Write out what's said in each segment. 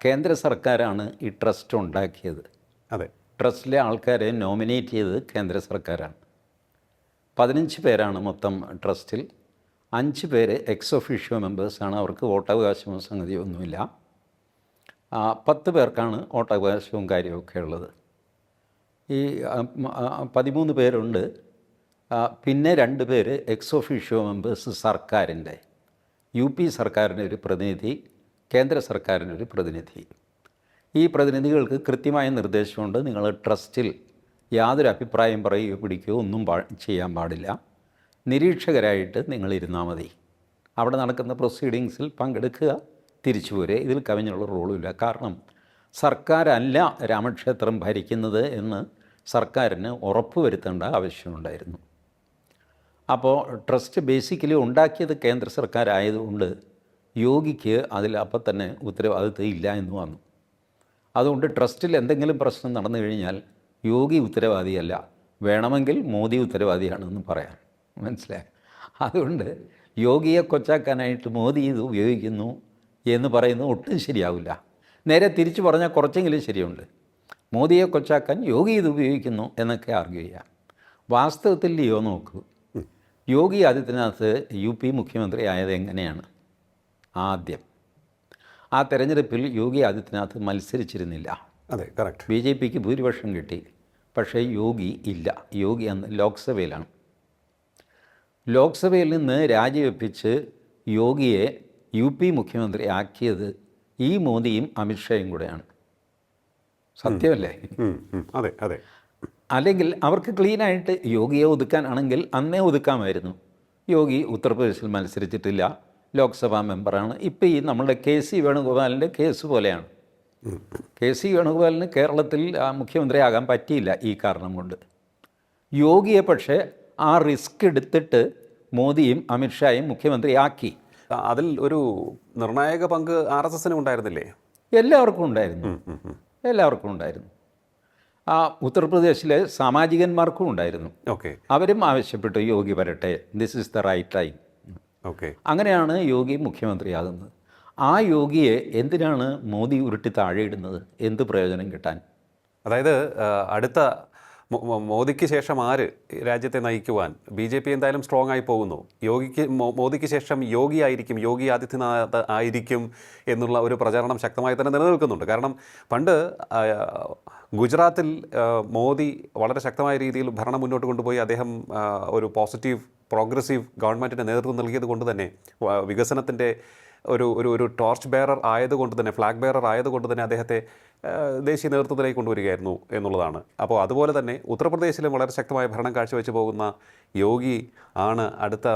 കേന്ദ്ര സർക്കാരാണ് ഈ ട്രസ്റ്റ് ഉണ്ടാക്കിയത്. അതെ. ട്രസ്റ്റിലെ ആൾക്കാരെ നോമിനേറ്റ് ചെയ്തത് കേന്ദ്ര സർക്കാരാണ്. 15 പേരാണ് മൊത്തം ട്രസ്റ്റിൽ. 5 പേര് എക്സ് ഒഫീഷ്യോ മെമ്പേഴ്സാണ്. അവർക്ക് വോട്ടവകാശമോ സംഗതിയോ ഒന്നുമില്ല. 10 പേർക്കാണ് വോട്ടവകാശവും കാര്യമൊക്കെ ഉള്ളത്. ഈ 13 പേരുണ്ട്. പിന്നെ 2 പേര് എക്സ് ഒഫീഷ്യോ മെമ്പേഴ്സ് സർക്കാരിൻ്റെ, UP സർക്കാരിൻ്റെ ഒരു പ്രതിനിധി, കേന്ദ്ര സർക്കാരിൻ്റെ ഒരു പ്രതിനിധി. ഈ പ്രതിനിധികൾക്ക് കൃത്യമായ നിർദ്ദേശമുണ്ട്. നിങ്ങൾ ട്രസ്റ്റിൽ യാതൊരു അഭിപ്രായം പറയുകയോ പിടിക്കുകയോ ഒന്നും ചെയ്യാൻ പാടില്ല. നിരീക്ഷകരായിട്ട് നിങ്ങളിരുന്നാൽ മതി. അവിടെ നടക്കുന്ന പ്രൊസീഡിങ്സിൽ പങ്കെടുക്കുക, തിരിച്ചു പോരുക. ഇതിൽ കവിഞ്ഞുള്ള റോളുമില്ല. കാരണം സർക്കാരല്ല രാമക്ഷേത്രം ഭരിക്കുന്നത് എന്ന് സർക്കാരിന് ഉറപ്പ് വരുത്തേണ്ട ആവശ്യമുണ്ടായിരുന്നു. അപ്പോൾ ട്രസ്റ്റ് ബേസിക്കലി ഉണ്ടാക്കിയത് കേന്ദ്ര സർക്കാരായതുകൊണ്ട് യോഗിക്ക് അതിൽ അപ്പം തന്നെ ഉത്തരവാദിത്വം ഇല്ല എന്ന് വന്നു. അതുകൊണ്ട് ട്രസ്റ്റിൽ എന്തെങ്കിലും പ്രശ്നം നടന്നു കഴിഞ്ഞാൽ യോഗി ഉത്തരവാദിയല്ല, വേണമെങ്കിൽ മോദി ഉത്തരവാദിയാണെന്ന് പറയാം. മനസ്സിലായി? അതുകൊണ്ട് യോഗിയെ കൊച്ചാക്കാനായിട്ട് മോദി ഇത് ഉപയോഗിക്കുന്നു എന്ന് പറയുന്നത് ഒട്ടും ശരിയാവില്ല. നേരെ തിരിച്ചു പറഞ്ഞാൽ കുറച്ചെങ്കിലും ശരിയുണ്ട്. മോദിയെ കൊച്ചാക്കാൻ യോഗി ഇത് ഉപയോഗിക്കുന്നു എന്നൊക്കെ ആർഗ്യൂ ചെയ്യാം. വാസ്തവത്തിൽ ലിയോ നോക്കൂ, യോഗി ആദിത്യനാഥ് UP മുഖ്യമന്ത്രി ആയത് എങ്ങനെയാണ്? ആദ്യം ആ തെരഞ്ഞെടുപ്പിൽ യോഗി ആദിത്യനാഥ് മത്സരിച്ചിരുന്നില്ല. അതെ, കറക്റ്റ്. BJPക്ക് ഭൂരിപക്ഷം കിട്ടി. പക്ഷേ യോഗി ഇല്ല. യോഗി അന്ന് ലോക്സഭയിലാണ്. ലോക്സഭയിൽ നിന്ന് രാജിവെപ്പിച്ച് യോഗിയെ UP മുഖ്യമന്ത്രി ആക്കിയത് ഈ മോദിയും അമിത്ഷായും കൂടെയാണ്. സത്യമല്ലേ? അതെ അതെ. അല്ലെങ്കിൽ അവർക്ക് ക്ലീനായിട്ട് യോഗിയെ ഒതുക്കാനാണെങ്കിൽ അന്നേ ഒതുക്കാമായിരുന്നു. യോഗി ഉത്തർപ്രദേശിൽ മത്സരിച്ചിട്ടില്ല, ലോക്സഭാ മെമ്പറാണ്. ഇപ്പോൾ ഈ നമ്മളുടെ KC വേണുഗോപാലിൻ്റെ കേസ് പോലെയാണ്. KC വേണുഗോപാലിന് കേരളത്തിൽ മുഖ്യമന്ത്രിയാകാൻ പറ്റിയില്ല ഈ കാരണം കൊണ്ട്. യോഗിയെ പക്ഷേ ആ റിസ്ക് എടുത്തിട്ട് മോദിയും അമിത്ഷായും മുഖ്യമന്ത്രിയാക്കി. അതിൽ ഒരു നിർണായക പങ്ക് RSSന് ഉണ്ടായിരുന്നില്ലേ? എല്ലാവർക്കും ഉണ്ടായിരുന്നു. എല്ലാവർക്കും ഉണ്ടായിരുന്നു. ഉത്തർപ്രദേശിലെ സാമാജികന്മാർക്കും ഉണ്ടായിരുന്നു. ഓക്കെ. അവരും ആവശ്യപ്പെട്ടു യോഗി വരട്ടെ, this is the right time. Okay. അങ്ങനെയാണ് യോഗി മുഖ്യമന്ത്രിയാകുന്നത്. ആ യോഗിയെ എന്തിനാണ് മോദി ഉരുട്ടി താഴെയിടുന്നത്? എന്ത് പ്രയോജനം കിട്ടാൻ? അതായത് അടുത്ത മോദിക്ക് ശേഷം ആര് രാജ്യത്തെ നയിക്കുവാൻ? BJP എന്തായാലും സ്ട്രോങ് ആയി പോകുന്നു. മോദിക്ക് ശേഷം യോഗി ആയിരിക്കും, യോഗി ആദിത്യനാഥ് ആയിരിക്കും എന്നുള്ള ഒരു പ്രചാരണം ശക്തമായി തന്നെ നിലനിൽക്കുന്നുണ്ട്. കാരണം പണ്ട് ഗുജറാത്തിൽ മോദി വളരെ ശക്തമായ രീതിയിൽ ഭരണം മുന്നോട്ട് കൊണ്ടുപോയി അദ്ദേഹം ഒരു പോസിറ്റീവ് പ്രോഗ്രസീവ് ഗവൺമെൻറ്റിന് നേതൃത്വം നൽകിയത് കൊണ്ട് തന്നെ വികസനത്തിൻ്റെ ഒരു ടോർച്ച് ബെയറർ ആയതുകൊണ്ട് തന്നെ, ഫ്ലാഗ് ബെയറർ ആയതുകൊണ്ട് തന്നെ അദ്ദേഹത്തെ ദേശീയ നേതൃത്വത്തിലേക്ക് കൊണ്ടുവരികയായിരുന്നു എന്നുള്ളതാണ്. അപ്പോൾ അതുപോലെ തന്നെ ഉത്തർപ്രദേശിലും വളരെ ശക്തമായ ഭരണം കാഴ്ചവെച്ച് പോകുന്ന യോഗി ആണ് അടുത്ത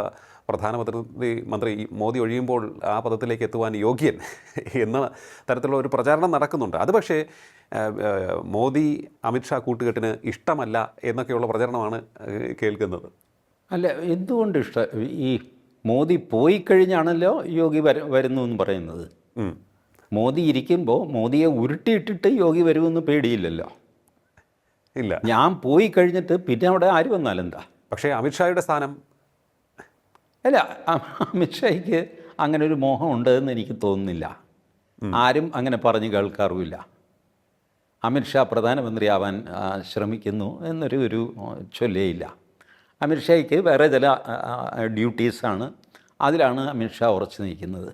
പ്രധാനമന്ത്രി മോദി ഒഴിയുമ്പോൾ ആ പദത്തിലേക്ക് എത്തുവാൻ യോഗ്യൻ എന്ന തരത്തിലുള്ള ഒരു പ്രചാരണം നടക്കുന്നുണ്ട്. അത് പക്ഷേ മോദി അമിത്ഷാ കൂട്ടുകെട്ടിന് ഇഷ്ടമല്ല എന്നൊക്കെയുള്ള പ്രചരണമാണ് കേൾക്കുന്നത്. അല്ല, എന്തുകൊണ്ട് ഈ മോദി പോയി കഴിഞ്ഞാണല്ലോ യോഗി വരുന്നു എന്ന് പറയുന്നത്. മോദി ഇരിക്കുമ്പോൾ മോദിയെ ഉരുട്ടിയിട്ടിട്ട് യോഗി വരുമെന്ന് പേടിയില്ലല്ലോ. ഇല്ല. ഞാൻ പോയി കഴിഞ്ഞിട്ട് പിന്നെ അവിടെ ആര് വന്നാലെന്താ? പക്ഷേ അമിത്ഷായുടെ സ്ഥാനം അല്ല, അമിത്ഷായ്ക്ക് അങ്ങനെ ഒരു മോഹം ഉണ്ടെന്ന് എനിക്ക് തോന്നുന്നില്ല. ആരും അങ്ങനെ പറഞ്ഞു കേൾക്കാറുമില്ല. അമിത്ഷാ പ്രധാനമന്ത്രിയാവാൻ ശ്രമിക്കുന്നു എന്നൊരു ചൊല്ലേയില്ല. അമിത്ഷായ്ക്ക് വേറെ ചില ഡ്യൂട്ടീസാണ്, അതിലാണ് അമിത്ഷാ ഉറച്ചു നിൽക്കുന്നത്.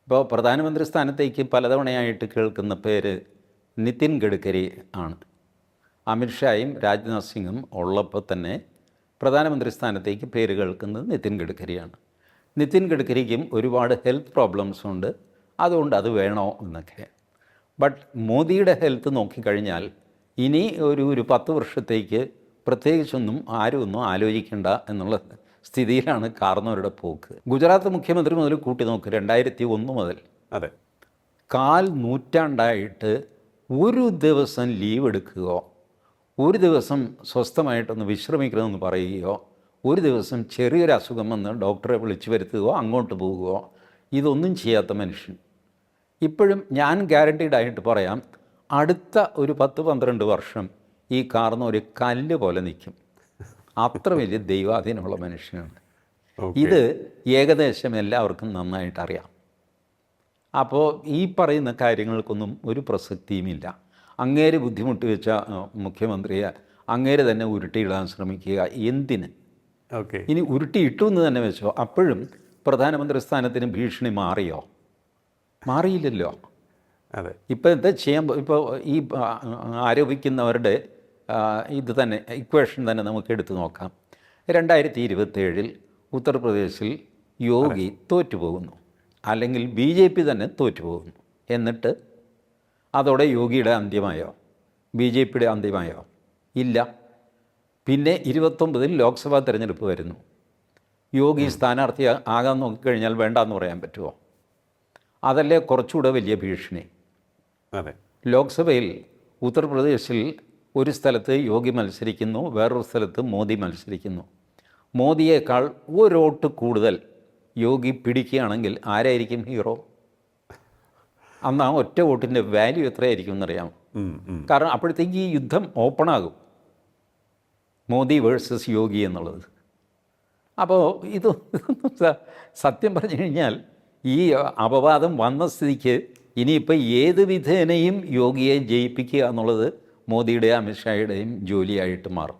ഇപ്പോൾ പ്രധാനമന്ത്രി സ്ഥാനത്തേക്ക് പലതവണയായിട്ട് കേൾക്കുന്ന പേര് നിതിൻ ഗഡ്കരി ആണ്. അമിത്ഷായും രാജ്നാഥ് സിംഗും ഉള്ളപ്പോൾ തന്നെ പ്രധാനമന്ത്രി സ്ഥാനത്തേക്ക് പേര് കേൾക്കുന്നത് നിതിൻ ഗഡ്കരിയാണ്. നിതിൻ ഗഡ്കരിക്കും ഒരുപാട് ഹെൽത്ത് പ്രോബ്ലംസ് ഉണ്ട്, അതുകൊണ്ട് അത് വേണോ എന്നൊക്കെ. ബട്ട് മോദിയുടെ ഹെൽത്ത് നോക്കിക്കഴിഞ്ഞാൽ ഇനി ഒരു 10 വർഷത്തേക്ക് പ്രത്യേകിച്ചൊന്നും ആരും ആലോചിക്കേണ്ട എന്നുള്ള സ്ഥിതിയിലാണ് കാർന്നവരുടെ പോക്ക്. ഗുജറാത്ത് മുഖ്യമന്ത്രി മുതൽ കൂട്ടി നോക്ക്, 2001 മുതൽ. അതെ, 4 നൂറ്റാണ്ടായിട്ട് ഒരു ദിവസം ലീവ് എടുക്കുകയോ, ഒരു ദിവസം സ്വസ്ഥമായിട്ടൊന്ന് വിശ്രമിക്കണമെന്ന് പറയുകയോ, ഒരു ദിവസം ചെറിയൊരു അസുഖം വന്ന് ഡോക്ടറെ വിളിച്ചു വരുത്തുകയോ അങ്ങോട്ട് പോവുകയോ, ഇതൊന്നും ചെയ്യാത്ത മനുഷ്യൻ. ഇപ്പോഴും ഞാൻ ഗ്യാരണ്ടീഡായിട്ട് പറയാം, അടുത്ത ഒരു 10-12 വർഷം ഈ കാർന്ന് ഒരു കല്ല് പോലെ നിൽക്കും. അത്ര വലിയ ദൈവാധീനമുള്ള മനുഷ്യനാണ്. ഇത് ഏകദേശം എല്ലാവർക്കും നന്നായിട്ട് അറിയാം. അപ്പോൾ ഈ പറയുന്ന കാര്യങ്ങൾക്കൊന്നും ഒരു പ്രസക്തിയുമില്ല. അങ്ങേര് ബുദ്ധിമുട്ട് വെച്ച മുഖ്യമന്ത്രിയെ അങ്ങേര് തന്നെ ഉരുട്ടിയിടാൻ ശ്രമിക്കുക എന്തിന്? ഓക്കെ. ഇനി ഉരുട്ടിയിട്ടു എന്ന് തന്നെ വെച്ചോ, അപ്പോഴും പ്രധാനമന്ത്രി സ്ഥാനത്തിന് ഭീഷണി മാറിയോ? മാറിയില്ലല്ലോ. അതെ. ഇപ്പോൾ എന്താ ചെയ്യാൻ ഇപ്പോൾ ഈ ആരോപിക്കുന്നവരുടെ ഇത് തന്നെ ഇക്വേഷൻ തന്നെ നമുക്ക് എടുത്തു നോക്കാം. 2027 ഉത്തർപ്രദേശിൽ യോഗി തോറ്റുപോകുന്നു, അല്ലെങ്കിൽ BJP തന്നെ തോറ്റുപോകുന്നു. എന്നിട്ട് അതോടെ യോഗിയുടെ അന്ത്യമായോ? BJPയുടെ അന്ത്യമായോ? ഇല്ല. പിന്നെ 29 ലോക്സഭാ തെരഞ്ഞെടുപ്പ് വരുന്നു. യോഗി സ്ഥാനാർത്ഥി ആകാൻ നോക്കിക്കഴിഞ്ഞാൽ വേണ്ടാന്ന് പറയാൻ പറ്റുമോ? അതല്ലേ കുറച്ചുകൂടെ വലിയ ഭീഷണി. അതെ. ലോക്സഭയിൽ ഉത്തർപ്രദേശിൽ ഒരു സ്ഥലത്ത് യോഗി മത്സരിക്കുന്നു, വേറൊരു സ്ഥലത്ത് മോദി മത്സരിക്കുന്നു. മോദിയേക്കാൾ ഒരു വോട്ട് കൂടുതൽ യോഗി പിടിക്കുകയാണെങ്കിൽ ആരായിരിക്കും ഹീറോ? അന്ന് ആ ഒറ്റ വോട്ടിൻ്റെ വാല്യൂ എത്രയായിരിക്കും എന്നറിയാമോ? കാരണം അപ്പോഴത്തേക്ക് ഈ യുദ്ധം ഓപ്പണാകും, മോദി വേഴ്സസ് യോഗി എന്നുള്ളത്. അപ്പോൾ ഇത് സത്യം പറഞ്ഞു കഴിഞ്ഞാൽ ഈ അപവാദം വന്ന സ്ഥിതിക്ക് ഇനിയിപ്പോൾ ഏത് വിധേനയും യോഗിയെ ജയിപ്പിക്കുക എന്നുള്ളത് മോദിയുടെയും അമിത്ഷായുടെയും ജോലിയായിട്ട് മാറും.